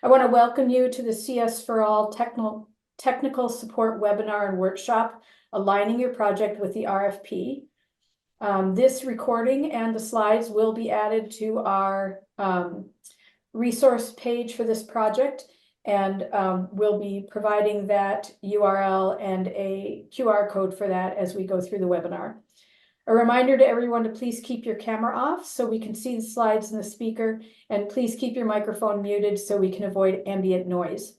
I want to welcome you to the CSforAll Technical Support Webinar and Workshop, Aligning Your Project with the RFP. This recording and the slides will be added to our resource page for this project, and we'll be providing that URL and a QR code for that as we go through the webinar. A reminder to everyone to please keep your camera off so we can see the slides and the speaker, and please keep your microphone muted so we can avoid ambient noise.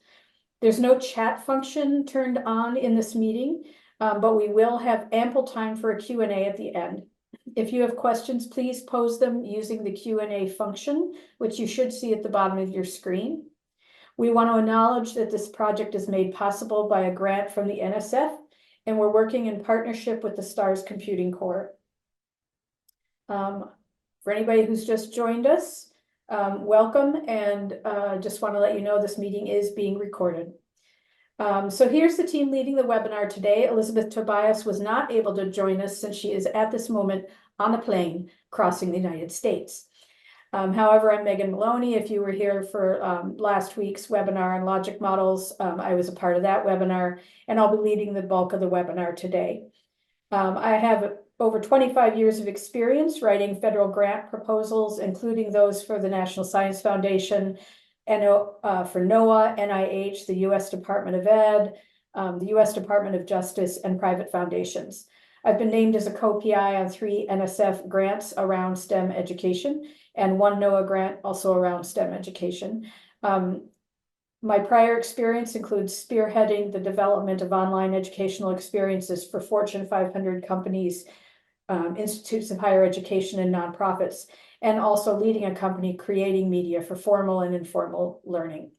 There's no chat function turned on in this meeting, but we will have ample time for a Q&A at the end. If you have questions, please pose them using the Q&A function, which you should see at the bottom of your screen. We want to acknowledge that this project is made possible by a grant from the NSF, and we're working in partnership with the STARS Computing Corps. For anybody who's just joined us, welcome, and just want to let you know this meeting is being recorded. So here's the team leading the webinar today. Elizabeth Tobias was not able to join us since she is at this moment on a plane crossing the United States. However, I'm Megan Maloney. If you were here for last week's webinar on logic models, I was a part of that webinar, and I'll be leading the bulk of the webinar today. I have over 25 years of experience writing federal grant proposals, including those for the National Science Foundation, and for NOAA, NIH, the U.S. Department of Ed, the U.S. Department of Justice, and private foundations. I've been named as a co-PI on 3 NSF grants around STEM education and 1 NOAA grant also around STEM education. My prior experience includes spearheading the development of online educational experiences for Fortune 500 companies, institutes of higher education, and nonprofits, and also leading a company creating media for formal and informal learning.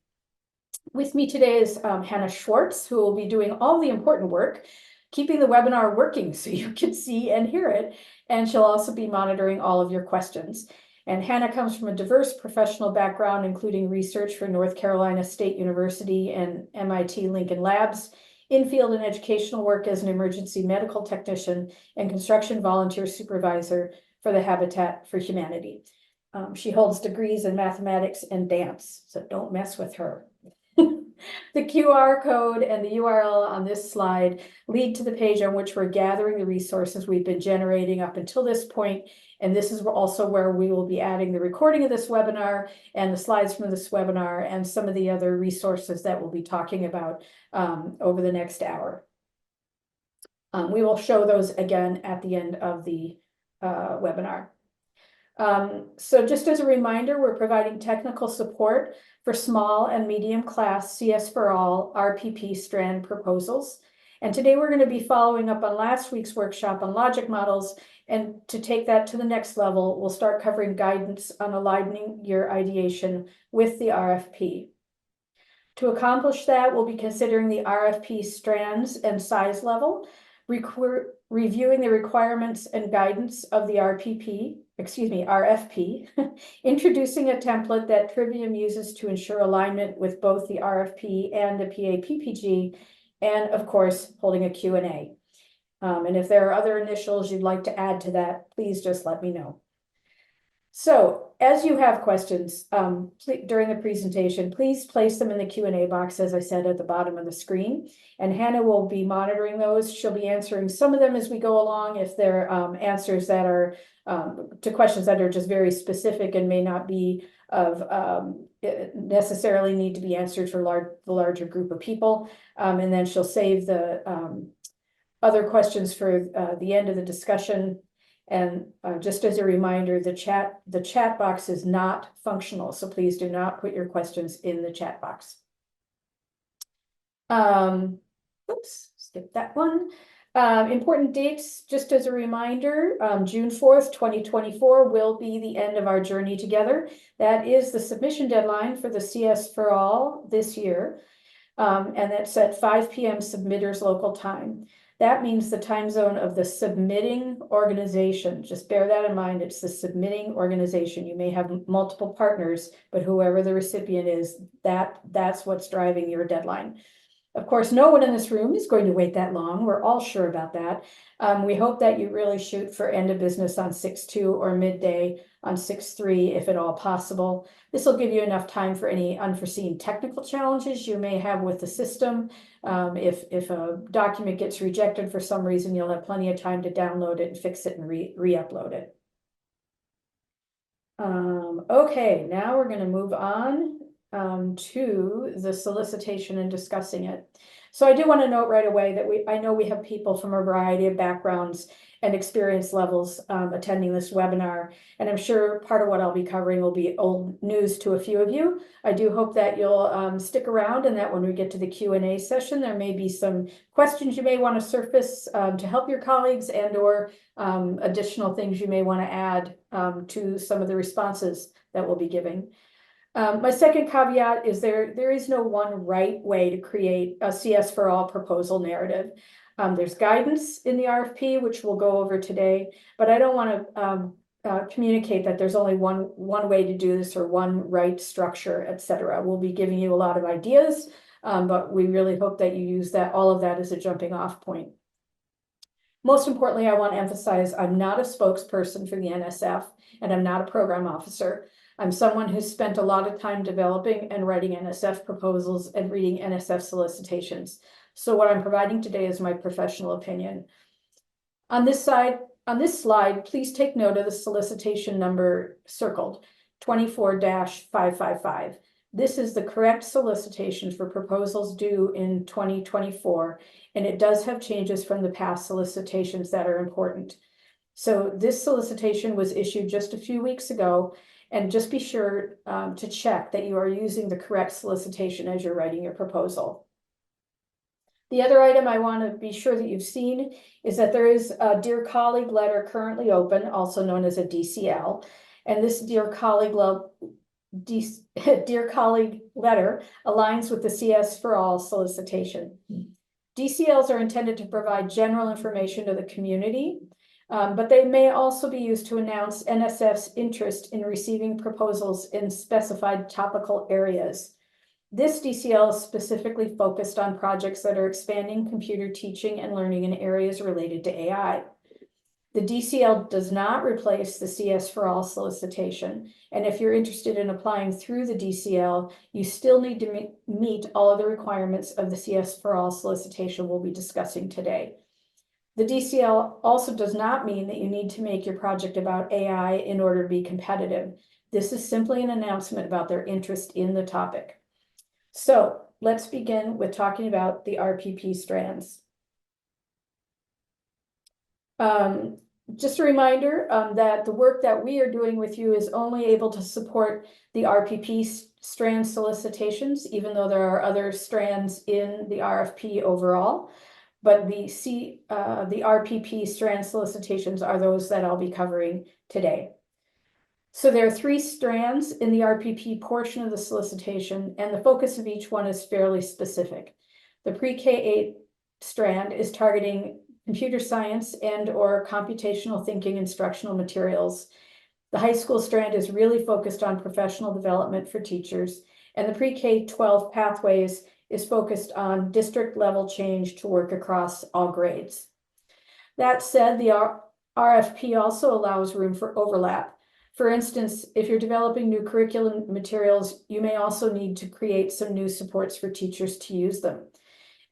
With me today is Hannah Schwartz, who will be doing all the important work, keeping the webinar working so you can see and hear it, and she'll also be monitoring all of your questions. And Hannah comes from a diverse professional background, including research for North Carolina State University and MIT Lincoln Labs, in-field and educational work as an emergency medical technician, and construction volunteer supervisor for the Habitat for Humanity. She holds degrees in mathematics and dance, so don't mess with her. The QR code and the URL on this slide lead to the page on which we're gathering the resources we've been generating up until this point. And this is also where we will be adding the recording of this webinar and the slides from this webinar and some of the other resources that we'll be talking about over the next hour. We will show those again at the end of the webinar. So just as a reminder, we're providing technical support for small and medium class CSforAll RPP strand proposals. And today we're going to be following up on last week's workshop on logic models. And to take that to the next level, we'll start covering guidance on aligning your ideation with the RFP. To accomplish that, we'll be considering the RFP strands and size level, reviewing the requirements and guidance of the RFP, introducing a template that Trivium uses to ensure alignment with both the RFP and the PAPPG, and of course, holding a Q&A. And if there are other initials you'd like to add to that, please just let me know. So as you have questions during the presentation, please place them in the Q&A box, as I said, at the bottom of the screen. And Hannah will be monitoring those. She'll be answering some of them as we go along if they're answers that are to questions that are just very specific and may not be of necessarily need to be answered for the larger group of people. And then she'll save the other questions for the end of the discussion. And just as a reminder, the chat box is not functional, so please do not put your questions in the chat box. Oops, skip that one. Important dates, just as a reminder, June 4th, 2024 will be the end of our journey together. That is the submission deadline for the CSforAll this year, and that's at 5 p.m. submitters local time. That means the time zone of the submitting organization. Just bear that in mind. It's the submitting organization. You may have multiple partners, but whoever the recipient is, that's what's driving your deadline. Of course, no one in this room is going to wait that long. We're all sure about that. We hope that you really shoot for end of business on 6/2 or midday on 6/3, if at all possible. This will give you enough time for any unforeseen technical challenges you may have with the system. If a document gets rejected for some reason, you'll have plenty of time to download it and fix it and re-upload it. Okay, now we're going to move on to the solicitation and discussing it. So I do want to note right away that I know we have people from a variety of backgrounds and experience levels attending this webinar, and I'm sure part of what I'll be covering will be old news to a few of you. I do hope that you'll stick around and that when we get to the Q&A session, there may be some questions you may want to surface to help your colleagues and or additional things you may want to add to some of the responses that we'll be giving. My second caveat is there is no one right way to create a CS4All proposal narrative. There's guidance in the RFP, which we'll go over today, but I don't want to communicate that there's only one way to do this or one right structure, etc. We'll be giving you a lot of ideas, but we really hope that you use all of that as a jumping off point. Most importantly, I want to emphasize I'm not a spokesperson for the NSF and I'm not a program officer. I'm someone who's spent a lot of time developing and writing NSF proposals and reading NSF solicitations. So what I'm providing today is my professional opinion. On this slide, please take note of the solicitation number circled, 24-555. This is the correct solicitation for proposals due in 2024, and it does have changes from the past solicitations that are important. So this solicitation was issued just a few weeks ago, and just be sure to check that you are using the correct solicitation as you're writing your proposal. The other item I want to be sure that you've seen is that there is a Dear Colleague letter currently open, also known as a DCL, and this Dear Colleague letter aligns with the CS4All solicitation. DCLs are intended to provide general information to the community, but they may also be used to announce NSF's interest in receiving proposals in specified topical areas. This DCL is specifically focused on projects that are expanding computer teaching and learning in areas related to AI. The DCL does not replace the CS4All solicitation, and if you're interested in applying through the DCL, you still need to meet all of the requirements of the CS4All solicitation we'll be discussing today. The DCL also does not mean that you need to make your project about AI in order to be competitive. This is simply an announcement about their interest in the topic. So let's begin with talking about the RPP strands. Just a reminder that the work that we are doing with you is only able to support the RPP strand solicitations, even though there are other strands in the RFP overall. But the RPP strand solicitations are those that I'll be covering today. So there are 3 strands in the RPP portion of the solicitation, and the focus of each one is fairly specific. The pre-K-8 strand is targeting computer science and or computational thinking instructional materials. The high school strand is really focused on professional development for teachers, and the pre-K-12 pathways is focused on district level change to work across all grades. That said, the RFP also allows room for overlap. For instance, if you're developing new curriculum materials, you may also need to create some new supports for teachers to use them.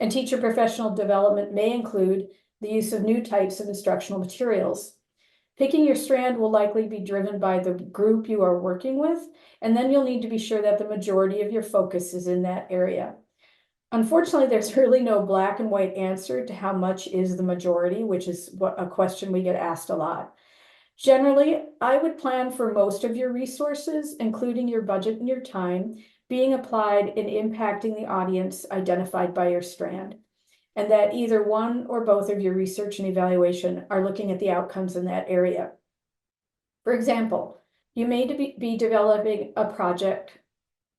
And teacher professional development may include the use of new types of instructional materials. Picking your strand will likely be driven by the group you are working with, and then you'll need to be sure that the majority of your focus is in that area. Unfortunately, there's really no black and white answer to how much is the majority, which is a question we get asked a lot. Generally, I would plan for most of your resources, including your budget and your time, being applied in impacting the audience identified by your strand, and that either one or both of your research and evaluation are looking at the outcomes in that area. For example, you may be developing a project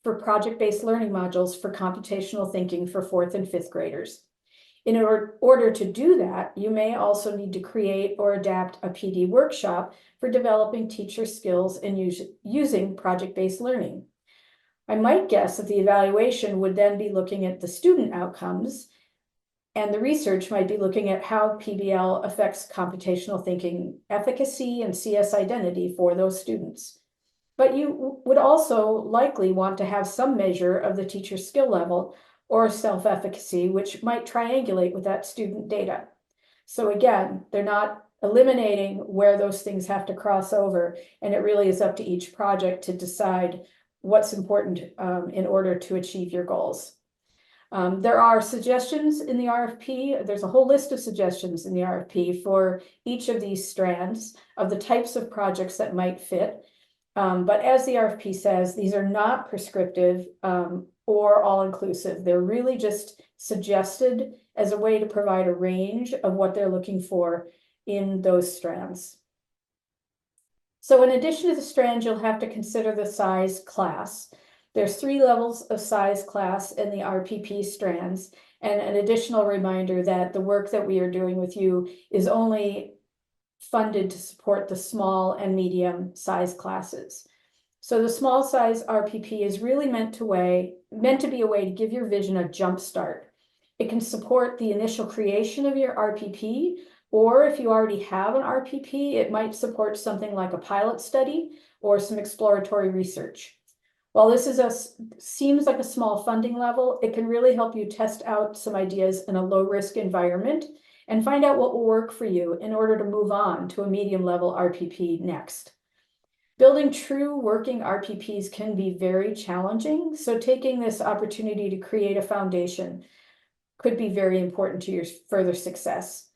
for project-based learning modules for computational thinking for 4th and 5th graders. In order to do that, you may also need to create or adapt a PD workshop for developing teacher skills in using project-based learning. I might guess that the evaluation would then be looking at the student outcomes, and the research might be looking at how PBL affects computational thinking efficacy and CS identity for those students. But you would also likely want to have some measure of the teacher's skill level or self-efficacy, which might triangulate with that student data. So again, they're not eliminating where those things have to cross over, and it really is up to each project to decide what's important in order to achieve your goals. There are suggestions in the RFP. There's a whole list of suggestions in the RFP for each of these strands of the types of projects that might fit. But as the RFP says, these are not prescriptive or all-inclusive. They're really just suggested as a way to provide a range of what they're looking for in those strands. So in addition to the strands, you'll have to consider the size class. There's 3 levels of size class in the RPP strands, and an additional reminder that the work that we are doing with you is only funded to support the small and medium size classes. So the small size RPP is really meant to be a way to give your vision a jump start. It can support the initial creation of your RPP, or if you already have an RPP, it might support something like a pilot study or some exploratory research. While this seems like a small funding level, it can really help you test out some ideas in a low-risk environment and find out what will work for you in order to move on to a medium-level RPP next. Building true working RPPs can be very challenging, so taking this opportunity to create a foundation could be very important to your further success.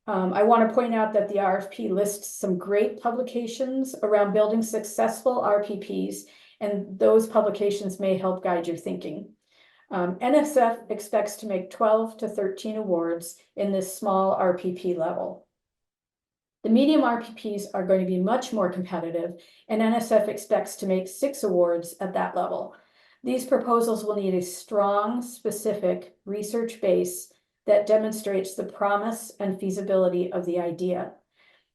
I want to point out that the RFP lists some great publications around building successful RPPs, and those publications may help guide your thinking. NSF expects to make 12 to 13 awards in this small RPP level. The medium RPPs are going to be much more competitive, and NSF expects to make 6 awards at that level. These proposals will need a strong, specific research base that demonstrates the promise and feasibility of the idea.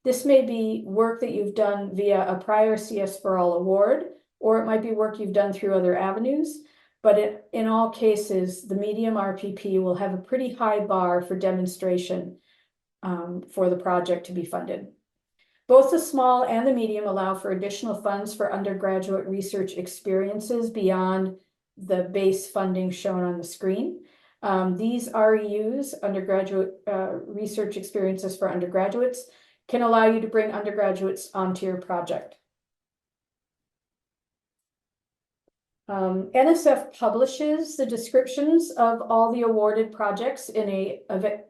This may be work that you've done via a prior CSforAll award, or it might be work you've done through other avenues, but in all cases, the medium RPP will have a pretty high bar for demonstration for the project to be funded. Both the small and the medium allow for additional funds for undergraduate research experiences beyond the base funding shown on the screen. These REUs, undergraduate research experiences for undergraduates, can allow you to bring undergraduates onto your project. NSF publishes the descriptions of all the awarded projects in a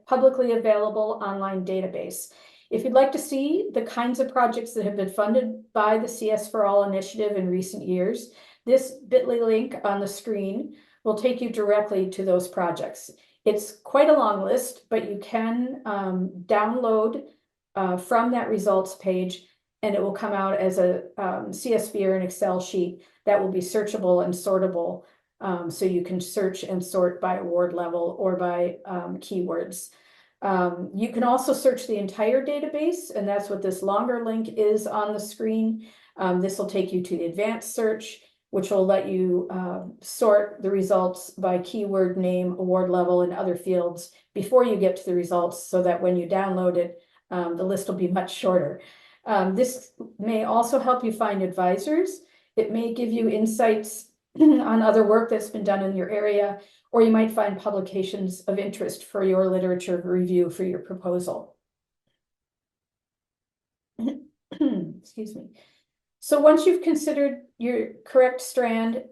publicly available online database. If you'd like to see the kinds of projects that have been funded by the CSforAll initiative in recent years, this bit.ly link on the screen will take you directly to those projects. It's quite a long list, but you can download from that results page, and it will come out as a CSV or an Excel sheet that will be searchable and sortable. So you can search and sort by award level or by keywords. You can also search the entire database, and that's what this longer link is on the screen. This will take you to the advanced search, which will let you sort the results by keyword, name, award level, and other fields before you get to the results, so that when you download it, the list will be much shorter. This may also help you find advisors. It may give you insights on other work that's been done in your area, or you might find publications of interest for your literature review for your proposal. Excuse me. So once you've considered your correct strand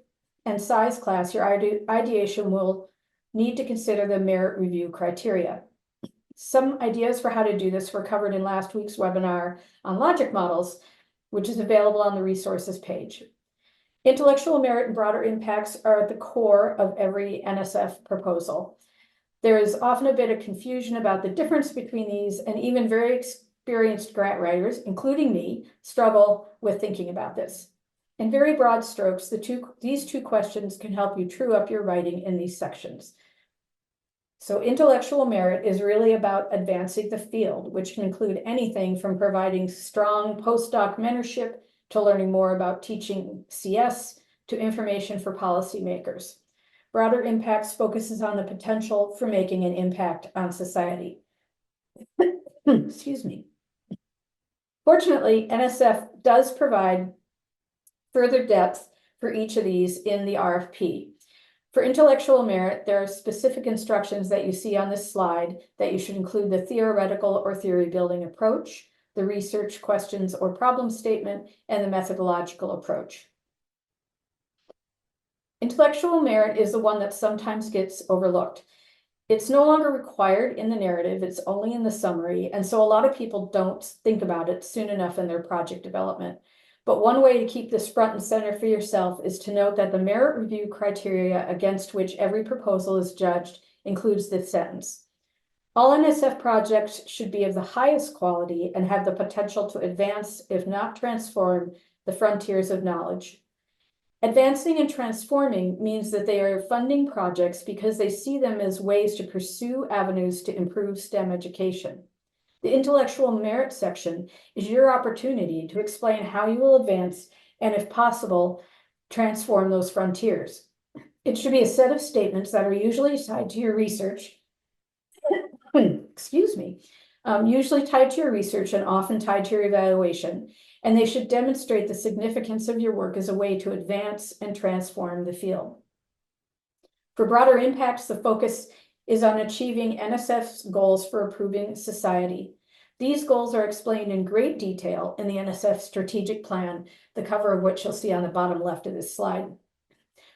and size class, your ideation will need to consider the merit review criteria. Some ideas for how to do this were covered in last week's webinar on logic models, which is available on the resources page. Intellectual merit and broader impacts are at the core of every NSF proposal. There is often a bit of confusion about the difference between these, and even very experienced grant writers, including me, struggle with thinking about this. In very broad strokes, these two questions can help you true up your writing in these sections. So intellectual merit is really about advancing the field, which can include anything from providing strong postdoc mentorship to learning more about teaching CS, to information for policymakers. Broader impacts focuses on the potential for making an impact on society. Excuse me. Fortunately, NSF does provide further depth for each of these in the RFP. For intellectual merit, there are specific instructions that you see on this slide that you should include the theoretical or theory building approach, the research questions or problem statement, and the methodological approach. Intellectual merit is the one that sometimes gets overlooked. It's no longer required in the narrative, it's only in the summary, and so a lot of people don't think about it soon enough in their project development. But one way to keep this front and center for yourself is to note that the merit review criteria against which every proposal is judged includes this sentence. All NSF projects should be of the highest quality and have the potential to advance, if not transform, the frontiers of knowledge. Advancing and transforming means that they are funding projects because they see them as ways to pursue avenues to improve STEM education. The intellectual merit section is your opportunity to explain how you will advance and, if possible, transform those frontiers. It should be a set of statements that are usually tied to your research. Excuse me. Usually tied to your research and often tied to your evaluation, and they should demonstrate the significance of your work as a way to advance and transform the field. For broader impacts, the focus is on achieving NSF's goals for improving society. These goals are explained in great detail in the NSF strategic plan, the cover of which you'll see on the bottom left of this slide.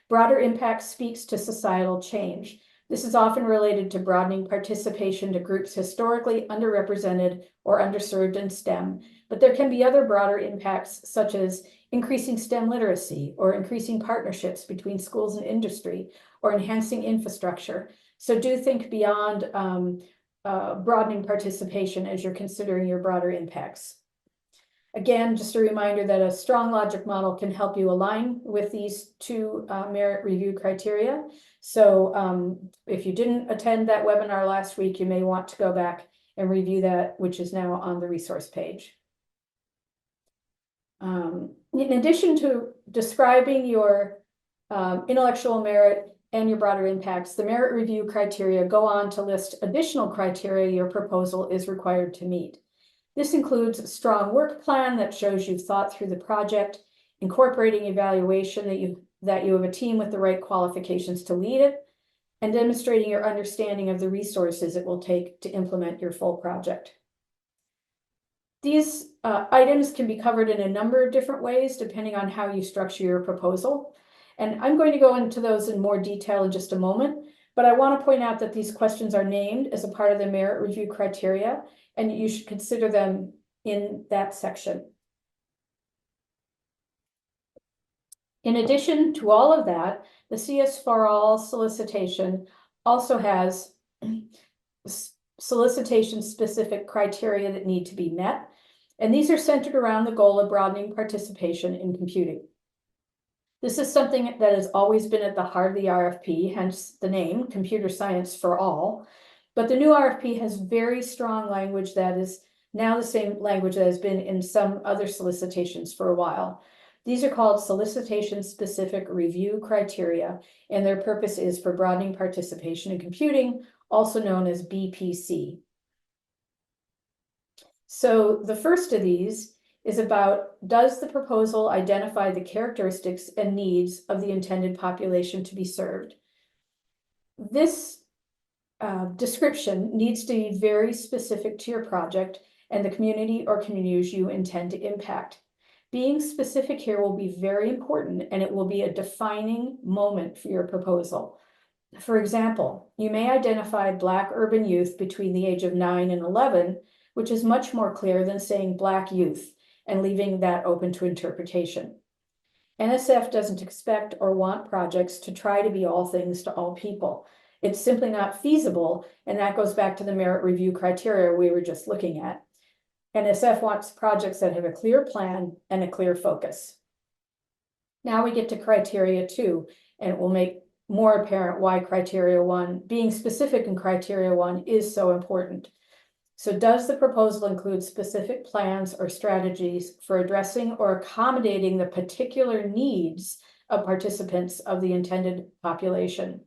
Broader impact speaks to societal change. This is often related to broadening participation to groups historically underrepresented or underserved in STEM, but there can be other broader impacts such as increasing STEM literacy or increasing partnerships between schools and industry or enhancing infrastructure. So do think beyond broadening participation as you're considering your broader impacts. Again, just a reminder that a strong logic model can help you align with these two merit review criteria. So if you didn't attend that webinar last week, you may want to go back and review that, which is now on the resource page. In addition to describing your intellectual merit and your broader impacts, the merit review criteria go on to list additional criteria your proposal is required to meet. This includes a strong work plan that shows you've thought through the project, incorporating evaluation that you have a team with the right qualifications to lead it, and demonstrating your understanding of the resources it will take to implement your full project. These items can be covered in a number of different ways depending on how you structure your proposal. And I'm going to go into those in more detail in just a moment, but I want to point out that these questions are named as a part of the merit review criteria, and you should consider them in that section. In addition to all of that, the CSforAll solicitation also has solicitation-specific criteria that need to be met, and these are centered around the goal of broadening participation in computing. This is something that has always been at the heart of the RFP, hence the name, Computer Science for All. But the new RFP has very strong language that is now the same language that has been in some other solicitations for a while. These are called solicitation-specific review criteria, and their purpose is for broadening participation in computing, also known as BPC. So the first of these is about, does the proposal identify the characteristics and needs of the intended population to be served? This description needs to be very specific to your project and the community or communities you intend to impact. Being specific here will be very important, and it will be a defining moment for your proposal. For example, you may identify Black urban youth between the age of 9 and 11, which is much more clear than saying Black youth and leaving that open to interpretation. NSF doesn't expect or want projects to try to be all things to all people. It's simply not feasible, and that goes back to the merit review criteria we were just looking at. NSF wants projects that have a clear plan and a clear focus. Now we get to criteria 2, and it will make more apparent why criteria 1, being specific in criteria 1, is so important. So does the proposal include specific plans or strategies for addressing or accommodating the particular needs of participants of the intended population.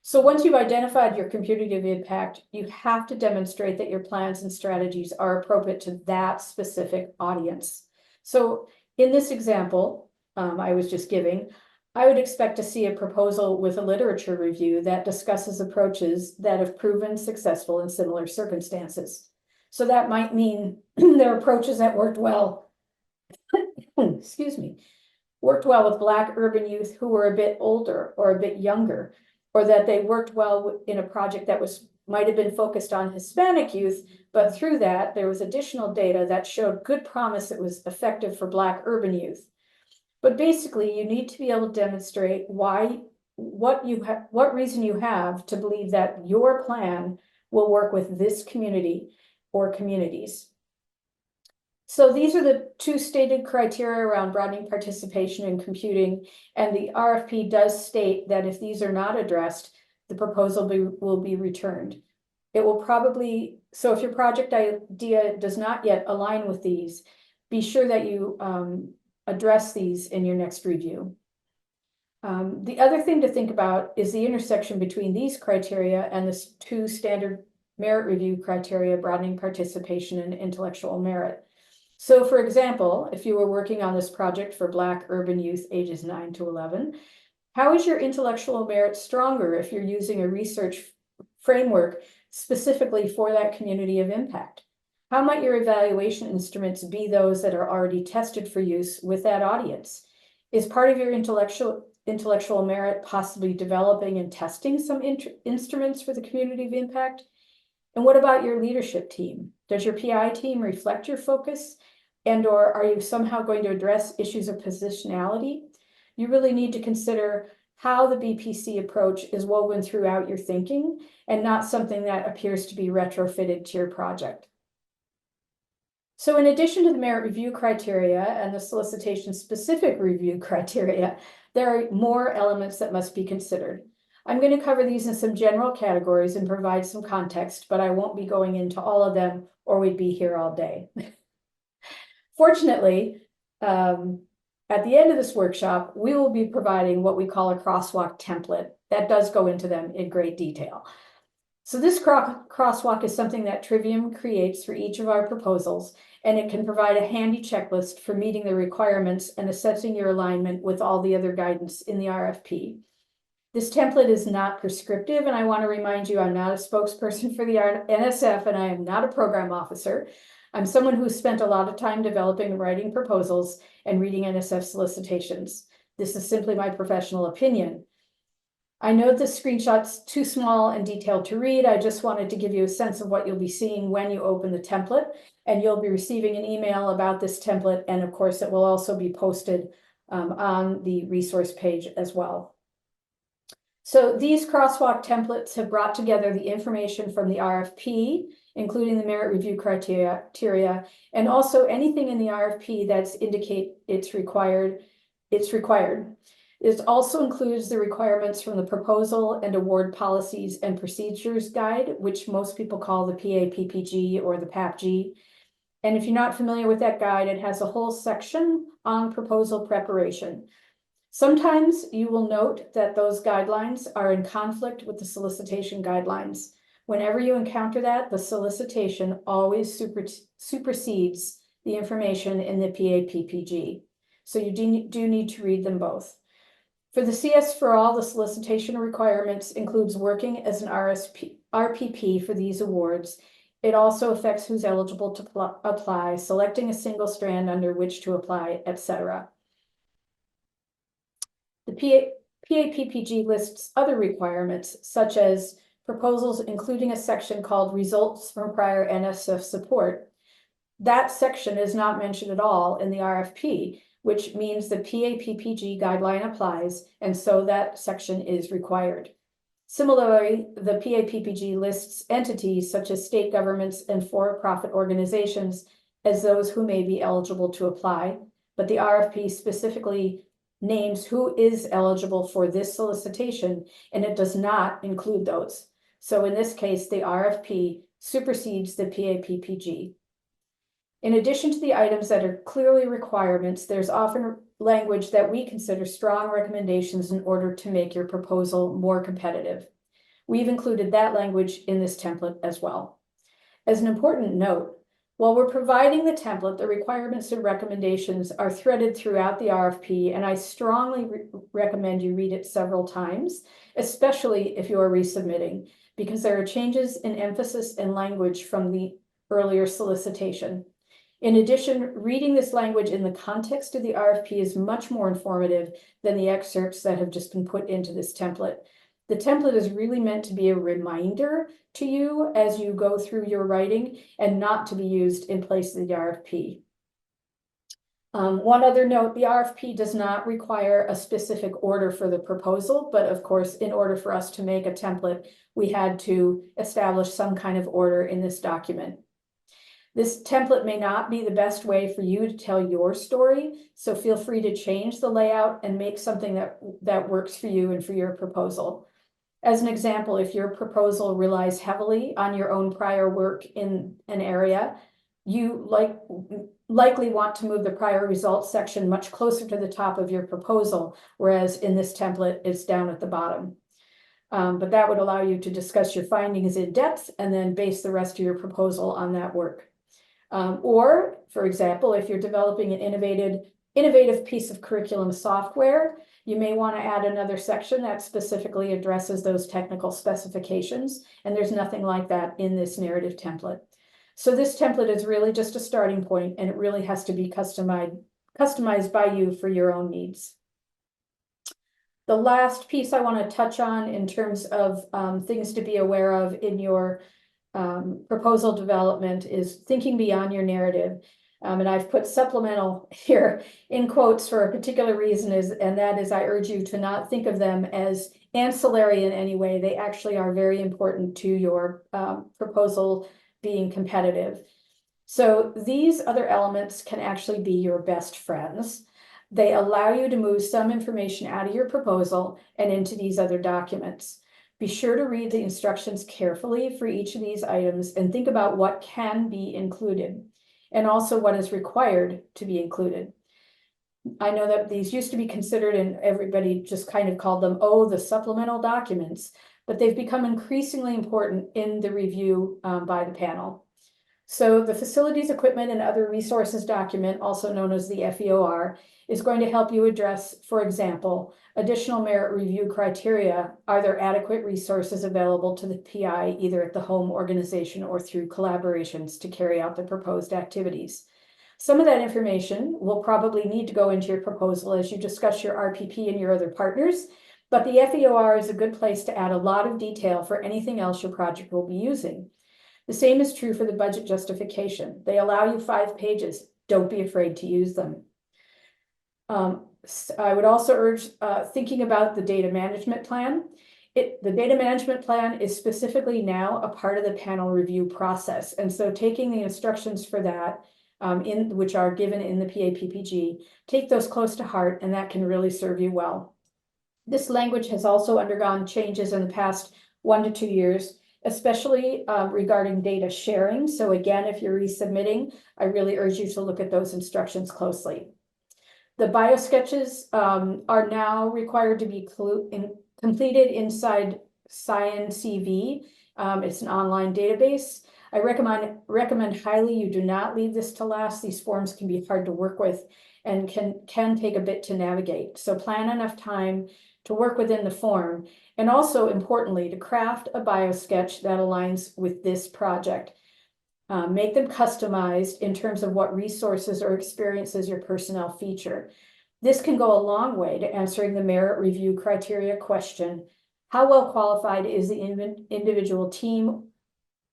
So once you've identified your community of impact, you have to demonstrate that your plans and strategies are appropriate to that specific audience. So in this example I was just giving, I would expect to see a proposal with a literature review that discusses approaches that have proven successful in similar circumstances. So that might mean there are approaches that worked well, excuse me, worked well with Black urban youth who were a bit older or a bit younger, or that they worked well in a project that might have been focused on Hispanic youth, but through that, there was additional data that showed good promise it was effective for Black urban youth. But basically, you need to be able to demonstrate what reason you have to believe that your plan will work with this community or communities. So these are the two stated criteria around broadening participation in computing, and the RFP does state that if these are not addressed, the proposal will be returned. It will probably, so if your project idea does not yet align with these, be sure that you address these in your next review. The other thing to think about is the intersection between these criteria and the two standard merit review criteria, broadening participation and intellectual merit. So for example, if you were working on this project for Black urban youth ages 9 to 11, how is your intellectual merit stronger if you're using a research framework specifically for that community of impact? How might your evaluation instruments be those that are already tested for use with that audience? Is part of your intellectual merit possibly developing and testing some instruments for the community of impact? And what about your leadership team? Does your PI team reflect your focus? And/or are you somehow going to address issues of positionality? You really need to consider how the BPC approach is woven throughout your thinking and not something that appears to be retrofitted to your project. So in addition to the merit review criteria and the solicitation specific review criteria, there are more elements that must be considered. I'm going to cover these in some general categories and provide some context, but I won't be going into all of them or we'd be here all day. Fortunately, at the end of this workshop, we will be providing what we call a crosswalk template that does go into them in great detail. So this crosswalk is something that Trivium creates for each of our proposals, and it can provide a handy checklist for meeting the requirements and assessing your alignment with all the other guidance in the RFP. This template is not prescriptive, and I want to remind you I'm not a spokesperson for the NSF, and I am not a program officer. I'm someone who spent a lot of time developing and writing proposals and reading NSF solicitations. This is simply my professional opinion. I know this screenshot's too small and detailed to read. I just wanted to give you a sense of what you'll be seeing when you open the template, and you'll be receiving an email about this template, and of course it will also be posted on the resource page as well. So these crosswalk templates have brought together the information from the RFP, including the merit review criteria, and also anything in the RFP that's indicate it's required. It also includes the requirements from the proposal and award policies and procedures guide, which most people call the PAPPG or the PAPG. And if you're not familiar with that guide, it has a whole section on proposal preparation. Sometimes you will note that those guidelines are in conflict with the solicitation guidelines. Whenever you encounter that, the solicitation always supersedes the information in the PAPPG. So you do need to read them both. For the CSforAll, the solicitation requirements includes working as an RPP for these awards. It also affects who's eligible to apply, selecting a single strand under which to apply, etc. The PAPPG lists other requirements, such as proposals including a section called Results from Prior NSF Support. That section is not mentioned at all in the RFP, which means the PAPPG guideline applies, and so that section is required. Similarly, the PAPPG lists entities such as state governments and for-profit organizations as those who may be eligible to apply, but the RFP specifically names who is eligible for this solicitation, and it does not include those. So in this case, the RFP supersedes the PAPPG. In addition to the items that are clearly requirements, there's often language that we consider strong recommendations in order to make your proposal more competitive. We've included that language in this template as well. As an important note, while we're providing the template, the requirements and recommendations are threaded throughout the RFP, and I strongly recommend you read it several times, especially if you are resubmitting, because there are changes in emphasis and language from the earlier solicitation. In addition, reading this language in the context of the RFP is much more informative than the excerpts that have just been put into this template. The template is really meant to be a reminder to you as you go through your writing and not to be used in place of the RFP. One other note, the RFP does not require a specific order for the proposal, but of course, in order for us to make a template, we had to establish some kind of order in this document. This template may not be the best way for you to tell your story, so feel free to change the layout and make something that works for you and for your proposal. As an example, if your proposal relies heavily on your own prior work in an area, you likely want to move the prior results section much closer to the top of your proposal, whereas in this template, it's down at the bottom. But that would allow you to discuss your findings in depth and then base the rest of your proposal on that work. Or, for example, if you're developing an innovative piece of curriculum software, you may want to add another section that specifically addresses those technical specifications, and there's nothing like that in this narrative template. So this template is really just a starting point, and it really has to be customized by you for your own needs. The last piece I want to touch on in terms of things to be aware of in your proposal development is thinking beyond your narrative. And I've put supplemental here in quotes for a particular reason, and that is I urge you to not think of them as ancillary in any way. They actually are very important to your proposal being competitive. So these other elements can actually be your best friends. They allow you to move some information out of your proposal and into these other documents. Be sure to read the instructions carefully for each of these items and think about what can be included and also what is required to be included. I know that these used to be considered, and everybody just kind of called them, oh, the supplemental documents, but they've become increasingly important in the review by the panel. So the facilities, equipment, and other resources document, also known as the FEOR, is going to help you address, for example, additional merit review criteria. Are there adequate resources available to the PI, either at the home organization or through collaborations to carry out the proposed activities? Some of that information will probably need to go into your proposal as you discuss your RPP and your other partners, but the FEOR is a good place to add a lot of detail for anything else your project will be using. The same is true for the budget justification. They allow you 5 pages. Don't be afraid to use them. I would also urge thinking about the data management plan. The data management plan is specifically now a part of the panel review process. And so taking the instructions for that, which are given in the PAPPG, take those close to heart, and that can really serve you well. This language has also undergone changes in the past 1 to 2 years, especially regarding data sharing. So again, if you're resubmitting, I really urge you to look at those instructions closely. The biosketches are now required to be completed inside ScienceCV. It's an online database. I recommend highly you do not leave this to last. These forms can be hard to work with and can take a bit to navigate. So plan enough time to work within the form, and also importantly, to craft a biosketch that aligns with this project. Make them customized in terms of what resources or experiences your personnel feature. This can go a long way to answering the merit review criteria question: how well qualified is the individual team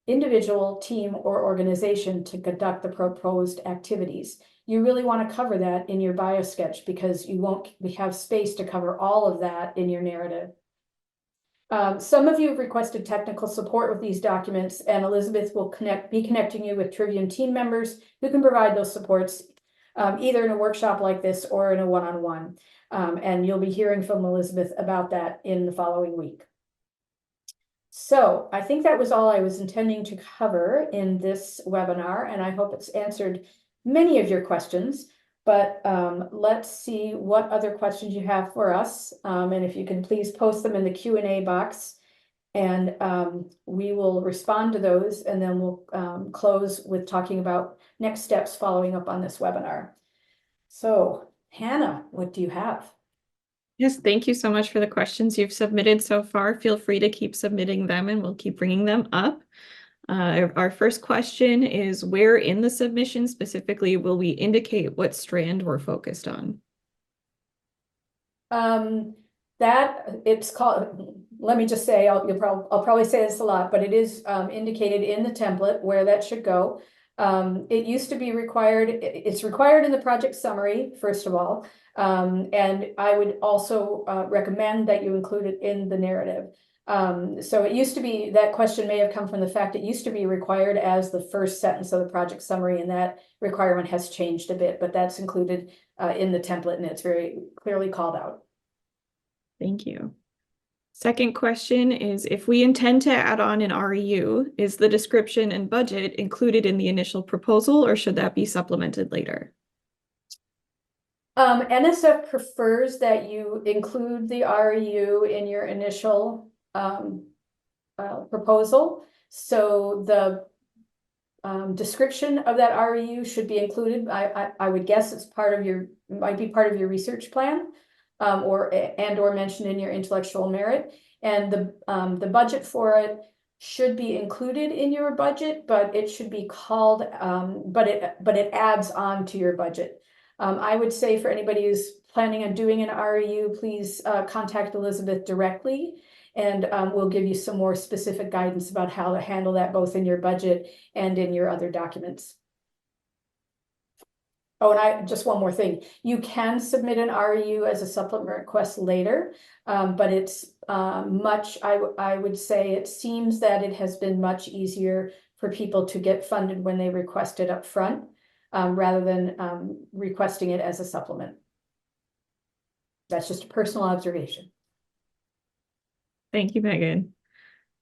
or organization to conduct the proposed activities? You really want to cover that in your biosketch because you won't have space to cover all of that in your narrative. Some of you have requested technical support with these documents, and Elizabeth will be connecting you with Trivium team members who can provide those supports either in a workshop like this or in a one-on-one. And you'll be hearing from Elizabeth about that in the following week. So I think that was all I was intending to cover in this webinar, and I hope it's answered many of your questions, but let's see what other questions you have for us. And if you can please post them in the Q&A box, and we will respond to those, and then we'll close with talking about next steps following up on this webinar. So, Hannah, what do you have? Yes, thank you so much for the questions you've submitted so far. Feel free to keep submitting them and we'll keep bringing them up. Our first question is, where in the submission specifically will we indicate what strand we're focused on? That it's called, let me just say, I'll probably say this a lot, but it is indicated in the template where that should go. It used to be required, it's required in the project summary, first of all. And I would also recommend that you include it in the narrative. So it used to be, that question may have come from the fact it used to be required as the first sentence of the project summary, and that requirement has changed a bit, but that's included in the template, and it's very clearly called out. Thank you. Second question is, if we intend to add on an REU, is the description and budget included in the initial proposal, or should that be supplemented later? NSF prefers that you include the REU in your initial proposal. So the description of that REU should be included. I would guess it's part of your, might be part of your research plan, or mentioned in your intellectual merit. And the budget for it should be included in your budget, but it should be called, but it adds on to your budget. I would say for anybody who's planning on doing an REU, please contact Elizabeth directly, and we'll give you some more specific guidance about how to handle that both in your budget and in your other documents. Oh, and just one more thing. You can submit an REU as a supplement request later, but it's I would say it seems that it has been much easier for people to get funded when they request it up front, rather than requesting it as a supplement. That's just a personal observation. Thank you, Megan.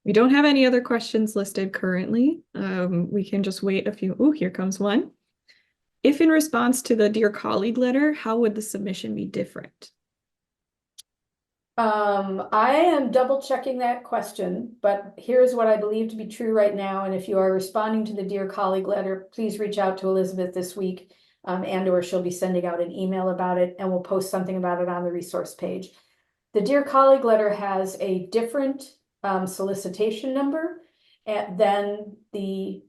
We don't have any other questions listed currently. We can just wait a few. Oh, here comes one. If in response to the Dear Colleague letter, how would the submission be different? I am double checking that question, but here's what I believe to be true right now. And if you are responding to the Dear Colleague letter, please reach out to Elizabeth this week, or she'll be sending out an email about it, and we'll post something about it on the resource page. The Dear Colleague letter has a different solicitation number than the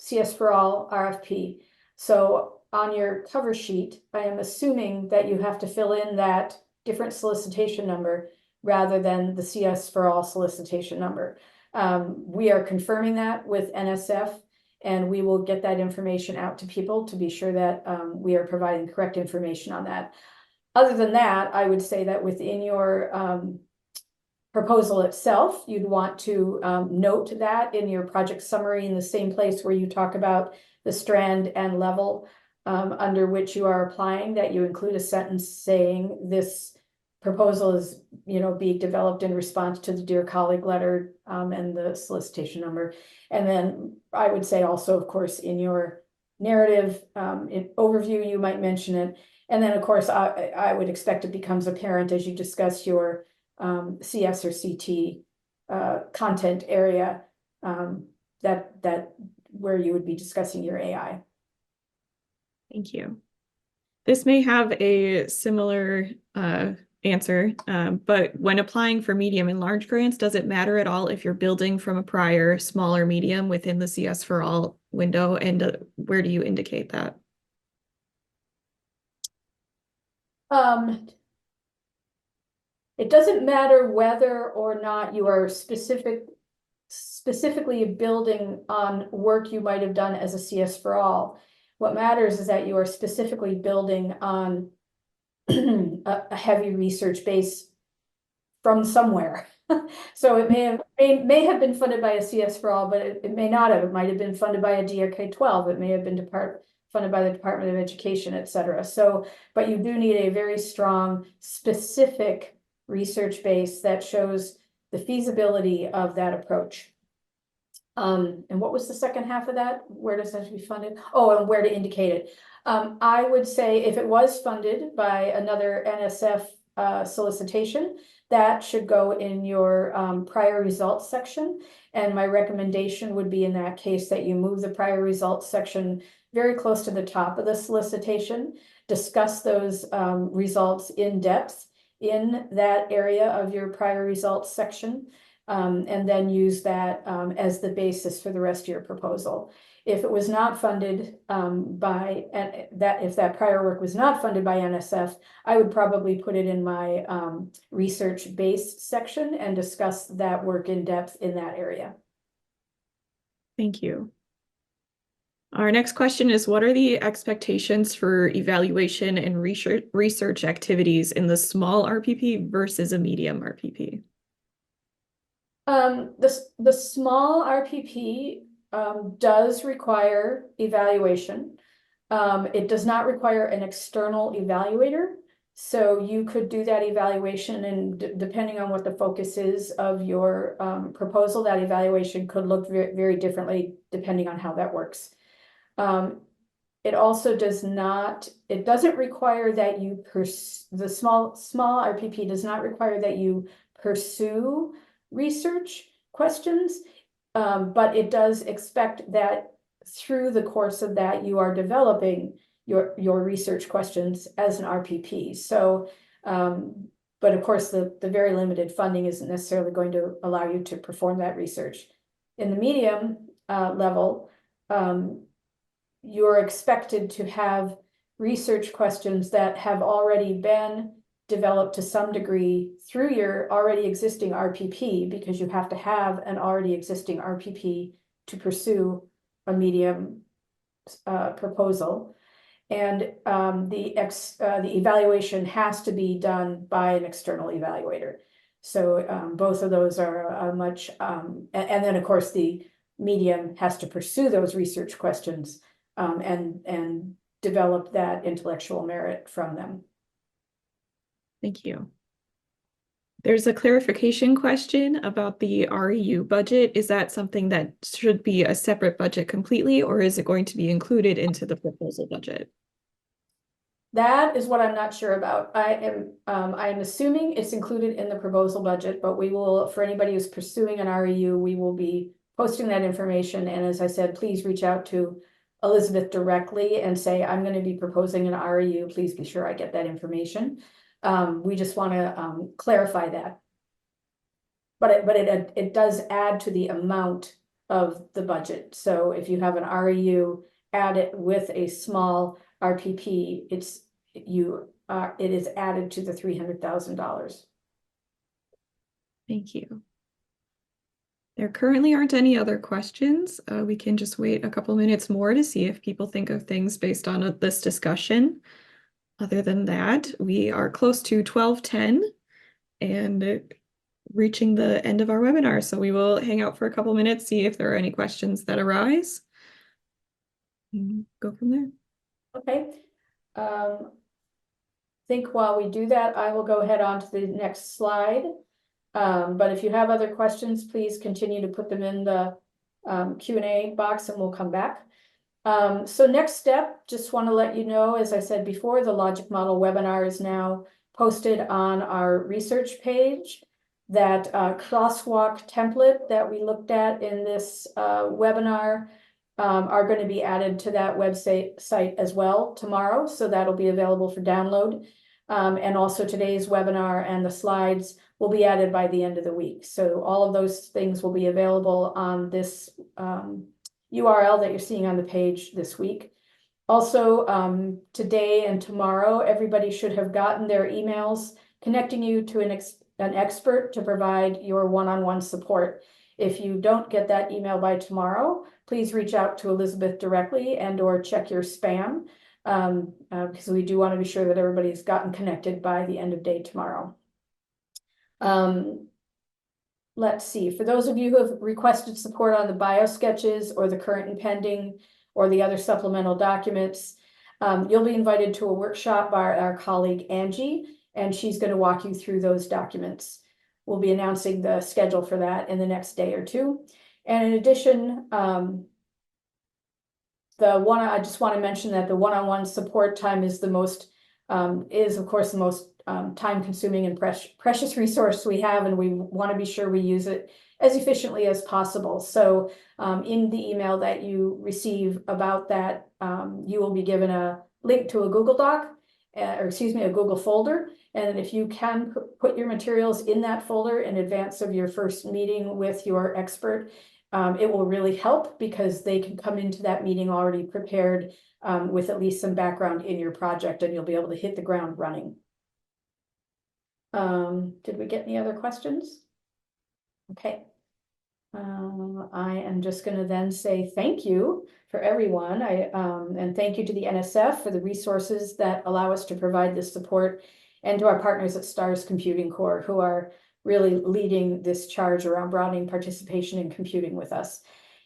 CSforAll RFP. So on your cover sheet, I am assuming that you have to fill in that different solicitation number rather than the CSforAll solicitation number. We are confirming that with NSF, and we will get that information out to people to be sure that we are providing correct information on that. Other than that, I would say that within your proposal itself, you'd want to note that in your project summary in the same place where you talk about the strand and level under which you are applying, that you include a sentence saying this proposal is, being developed in response to the Dear Colleague letter and the solicitation number. And then I would say also, of course, in your narrative overview, you might mention it. And then, of course, I would expect it becomes apparent as you discuss your CS or CT content area, that where you would be discussing your AI. Thank you. This may have a similar answer, but when applying for medium and large grants, does it matter at all if you're building from a prior smaller medium within the CSforAll window, and where do you indicate that? It doesn't matter whether or not you are specifically building on work you might have done as a CSforAll. What matters is that you are specifically building on a heavy research base from somewhere. So it may have been funded by a CSforAll, but it may not have. It might have been funded by a DRK-12. It may have been funded by the Department of Education, etc. So, but you do need a very strong, specific research base that shows the feasibility of that approach. And what was the second half of that? Where does that be funded? Oh, and where to indicate it. I would say if it was funded by another NSF solicitation, that should go in your prior results section. And my recommendation would be in that case that you move the prior results section very close to the top of the solicitation, discuss those results in depth in that area of your prior results section. And then use that as the basis for the rest of your proposal. If it was not funded if that prior work was not funded by NSF, I would probably put it in my research base section and discuss that work in depth in that area. Thank you. Our next question is, what are the expectations for evaluation and research activities in the small RPP versus a medium RPP? The small RPP does require evaluation. It does not require an external evaluator. So you could do that evaluation, and depending on what the focus is of your proposal, that evaluation could look very, very differently depending on how that works. It also doesn't require that you the small RPP does not require that you pursue research questions, but it does expect that through the course of that you are developing your research questions as an RPP. So, but of course the very limited funding isn't necessarily going to allow you to perform that research. In the medium level, you're expected to have research questions that have already been developed to some degree through your already existing RPP, because you have to have an already existing RPP to pursue a medium proposal. And the evaluation has to be done by an external evaluator. So both of those are much, and then of course the medium has to pursue those research questions and develop that intellectual merit from them. Thank you. There's a clarification question about the REU budget. Is that something that should be a separate budget completely, or is it going to be included into the proposal budget? That is what I'm not sure about. I am assuming it's included in the proposal budget, but we will, for anybody who's pursuing an REU, we will be posting that information. And as I said, please reach out to Elizabeth directly and say, I'm going to be proposing an REU. Please be sure I get that information. We just want to clarify that. But it does add to the amount of the budget. So if you have an REU, add it with a small RPP, it is added to the $300,000. Thank you. There currently aren't any other questions. We can just wait a couple minutes more to see if people think of things based on this discussion. Other than that, we are close to 12:10 and reaching the end of our webinar. So we will hang out for a couple minutes, see if there are any questions that arise, and go from there. Okay. I think while we do that, I will go ahead on to the next slide. But if you have other questions, please continue to put them in the Q&A box and we'll come back. So next step, just want to let you know, as I said before, the logic model webinar is now posted on our research page. That crosswalk template that we looked at in this webinar are going to be added to that website as well tomorrow. So that'll be available for download. And also today's webinar and the slides will be added by the end of the week. So all of those things will be available on this URL that you're seeing on the page this week. Also, today and tomorrow, everybody should have gotten their emails connecting you to an expert to provide your one-on-one support. If you don't get that email by tomorrow, please reach out to Elizabeth directly and or check your spam, because we do want to be sure that everybody's gotten connected by the end of day tomorrow. Let's see, for those of you who have requested support on the bio sketches or the current and pending or the other supplemental documents, you'll be invited to a workshop by our colleague Angie, and she's going to walk you through those documents. We'll be announcing the schedule for that in the next day or two. And in addition, I just want to mention that the one-on-one support time is of course the most time consuming and precious resource we have, and we want to be sure we use it as efficiently as possible. So in the email that you receive about that, you will be given a link to a Google Doc, a Google folder. And if you can put your materials in that folder in advance of your first meeting with your expert, it will really help, because they can come into that meeting already prepared with at least some background in your project, and you'll be able to hit the ground running. Did we get any other questions? Okay. I am just going to then say thank you for everyone. And thank you to the NSF for the resources that allow us to provide this support, and to our partners at STARS Computing Core, who are really leading this charge around broadening participation in computing with us.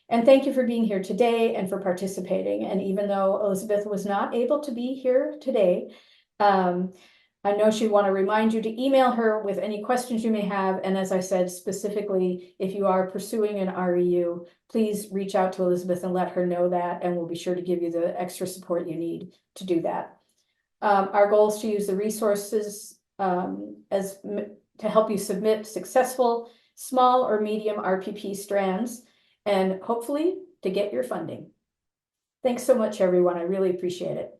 And thank you for being here today and for participating. And even though Elizabeth was not able to be here today, I know she'd want to remind you to email her with any questions you may have. And as I said, specifically, if you are pursuing an REU, please reach out to Elizabeth and let her know that, and we'll be sure to give you the extra support you need to do that. Our goal is to use the resources to help you submit successful small or medium RPP strands, and hopefully to get your funding. Thanks so much, everyone. I really appreciate it.